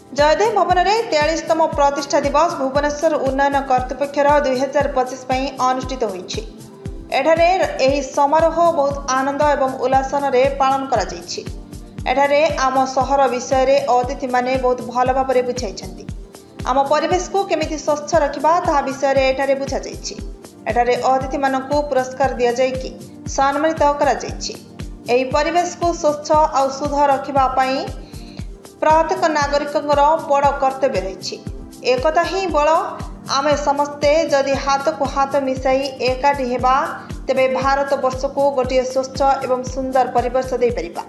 जयदेव भवन में 43तम प्रतिष्ठा दिवस भुवनेश्वर उन्नयन कर्तृपक्षर 2025 अनुष्ठित होइछि। एठारे एही समारोह बहुत आनंद एवं उल्लासन पालन करा जाइछि। एठारे आम सहर विषय रे अतिथि माने बहुत भल भाव में बुझाइछन्ति। आम परिवेश को केमिति स्वच्छ रखिबा ताहा विषय रे एठारे बुझा जाइछि। एठारे अतिथि मानकु पुरस्कार दिया जाय कि सम्मानित करा जाइछि। एही परिवेश को स्वच्छ और शुद्ध रखिबा पई प्रत्येक नागरिक बड़ कर्तव्य रही। एकता ही बल। आमे समस्ते जदि हाथ को हाथ मिसाई एकाठी हेबा तेबे भारत वर्ष को गोटे स्वच्छ एवं सुंदर परिवेश दे परिबा।